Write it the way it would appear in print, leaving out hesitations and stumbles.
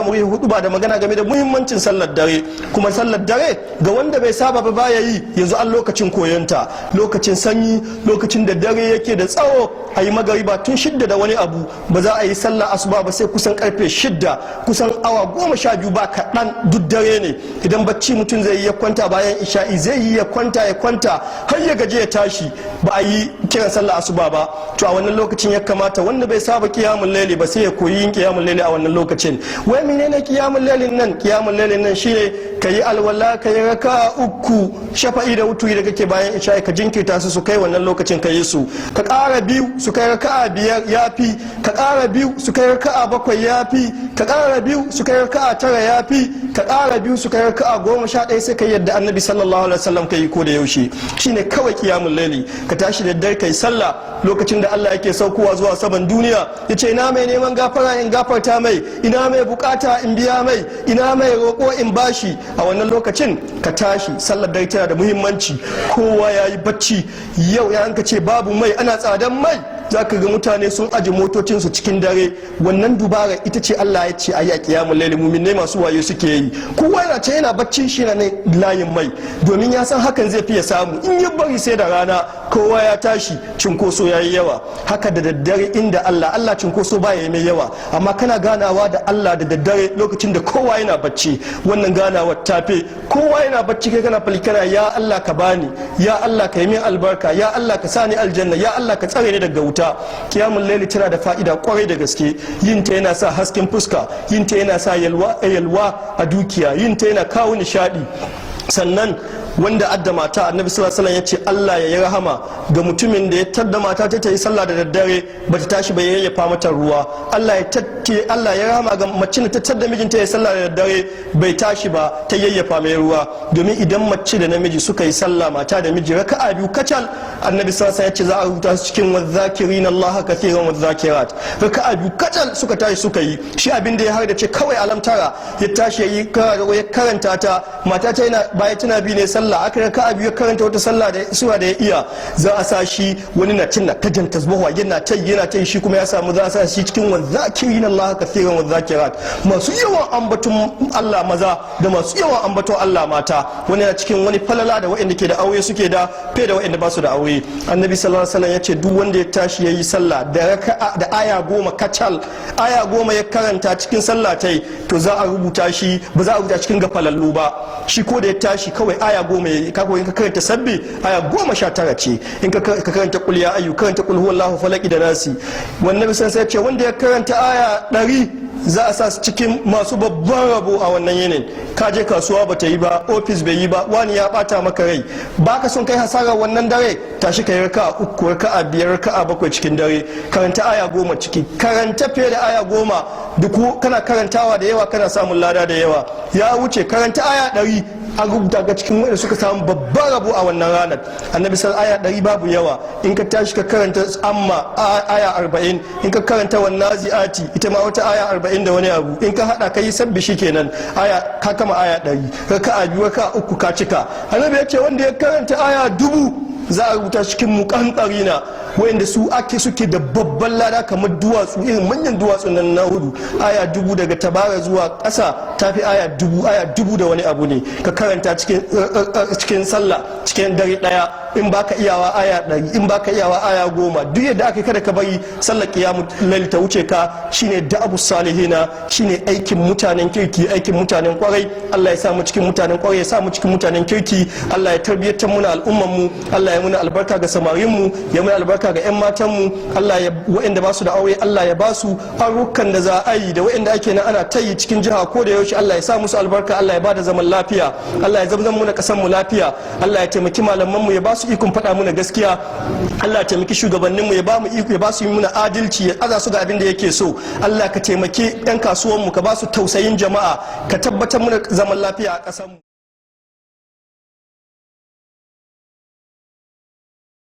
mu yi hutuba da magana game da muhimmancin sallar dare, kuma sallar dare ga wanda bai saba ba baya yi yanzu an lokacin koyonta, lokacin sanyi, lokacin da dare yake da tsawo, a yi magariba tun 6 da wani abu, ba za a yi sallar asuba ba sai kusan karfe 6, kusan awa 12 ba kaɗan, duk dare ne. Idan bacci mutum zai yi ya kwanta bayan isha'i zai yi ya kwanta har ya gaje ya tashi, ba a yi kiran sallar asuba ba. To a wannan lokacin ya kamata wanda bai saba qiyamul layli ba sai ya koyi yin qiyamul layli a wannan lokacin. Wai menene qiyamul laylin nan? Qiyamul laylin nan shine kayi alwala, kayi raka'a 3 shafa'i da wuturi da kake bayan isha'i, ka jinkirta su kai wannan lokacin kayi su, ka ƙara 2 su kai raka'a 5 yafi, ka ƙara 2 su kai raka'a 7 yafi, ka ƙara 2 su kai raka'a 9 yafi, ka ƙara 2 su kai raka'a 11 sai kai yadda annabi sallallahu alaihi wasallam kai ko da yaushe. Shine kawai qiyamul layli, ka tashi da dare kai sallah lokacin da Allah yake saukowa zuwa saman duniya, yace ina mai neman gafara in gafarta mai, ina mai bukata in biya mai, ina mai roƙo in bashi. A wannan lokacin ka tashi, sallar dare tana da muhimmanci. Kowa yayi bacci yau, ya anka ce babu mai, ana tsadan mai, za ka ga mutane sun aje motocinsu cikin dare. Wannan dubara ita ce Allah ya ce ayi a qiyamul layli, mu'minai masu wayo suke yi. Kowa yana ce yana baccin shi na layin mai, domin ya san hakan zai fiye samu. In ya bari sai da rana kowa ya tashi, cinkoso ya yi yawa. Haka da daddare inda Allah cinkoso ba ya yi mai yawa, amma kana ganawa da Allah da daddare lokacin da kowa yana bacci. Wannan ganawar tafe, kowa yana bacci kai kana falikana, ya Allah ka bani, ya Allah ka yi min albarka, ya Allah ka sani aljanna, ya Allah ka tsare ni daga wuta. Qiyamul layli tana da fa'ida kwarai da gaske. Yin ta yana sa hasken fuska, yin ta yana sa yalwa a dukiya, yin ta yana kawo nishadi. Sannan wanda adda mata, annabi sallallahu alaihi wasallam yace Allah ya yi rahama ga mutumin da ya tadda mata ta yi sallah da daddare bata tashi ba, yayyafa mata ruwa. Allah ya rahama ga mace da ta tadda mijinta ya yi sallah da daddare bai tashi ba, ta yayyafa mai ruwa. Domin idan mace da namiji suka yi sallah, mata da miji raka'a 2 kacal, annabi sallallahu alaihi wasallam yace za a rubuta su cikin wadh-dhakirin Allah kathiran wadh-dhakirat. Raka'a 2 kacal suka tashi suka yi, shi abin da ya har da ce kawai alamtara ya tashi ya karanta ta, mata ta yana baya tana bi ne sallah, aka raka biyu karanta wata sallah da sura da ya iya, za a sa shi wani na cin na tajan tasbahu yana ta shi kuma ya samu, za a sa shi cikin wadh-dhakirin Allah kathiran wadh-dhakirat, masu yawan ambaton Allah maza da masu yawan ambaton Allah mata. Wani na cikin wani falala da waɗanda ke da aure suke da fe da waɗanda ba su da aure. Annabi sallallahu alaihi wasallam yace duk wanda ya tashi yayi sallah da raka'a da aya 10 kacal, aya 10 ya karanta cikin sallah tai, to za a rubuta shi, ba za a rubuta cikin gafalallu ba. Shi ko da ya tashi kawai aya 10 yayi, ka in ka karanta sabbi aya 19 ce, in ka karanta qul ya ayyu, karanta qul huwallahu falaq da nasi. Wannan sai ya ce wanda ya karanta aya 100 za a sa su cikin masu babban rabo a wannan yinin. Ka je kasuwa bata yi ba, ofis bai yi ba, wani ya bata maka rai, baka son kai hasarar wannan dare, tashi kai raka'a 3, raka'a 5, raka'a 7 cikin dare, karanta aya 10 ciki, karanta fiye da aya 10, duk kana karantawa da yawa kana samun lada da yawa. Ya wuce karanta aya 100, an rubuta ga cikin wanda suka samu babban rabo a wannan ranar. Annabi aya 100 babu yawa. In ka tashi ka karanta amma aya 40, in ka karanta wannan nazi'ati ita ma wata aya 40 da wani abu, in ka hada ka yi sabbi shikenan ka kama aya 100, raka'a 2 raka'a 3 ka cika. Annabi ya ce wanda ya karanta aya 1000 za a rubuta cikin muqantarina, wanda suke da babban lada kamar duwatsu, irin manyan duwatsun nan na hudu. Aya 1000 daga tabara zuwa ƙasa tafi aya 1000 da wani abu ne. Ka karanta cikin sallah cikin dare daya, in baka iyawa aya 100, in baka iyawa aya 10. Duk yadda aka kada ka bari sallar qiyamul layl ta wuce ka. Shine da'abus salihina, shine aikin mutanen kirki, aikin mutanen kwarai. Allah ya sa mu cikin mutanen kwarai, ya sa mu cikin mutanen kirki. Allah ya tarbiyyatar mu na al'umman mu, Allah ya muna albarka ga samarin mu, ya muna albarka ga 'yan matan mu. Allah ya waɗanda ba su da aure Allah ya ba su arukan da za a yi, da waɗanda ake nan ana tayi cikin jiha ko da yaushe. Allah ya sa musu albarka, Allah ya bada zaman lafiya, Allah ya zamzam mu na kasan mu lafiya. Allah ya taimaki malaman mu, ya ba su ikon faɗa muna gaskiya. Allah ya taimaki shugabannin mu, ya ba mu iko, ya ba su yi muna adalci, ya aza su ga abin da yake so. Allah ka taimaki 'yan kasuwan mu, ka ba su tausayin jama'a, ka tabbatar muna zaman lafiya a kasan mu.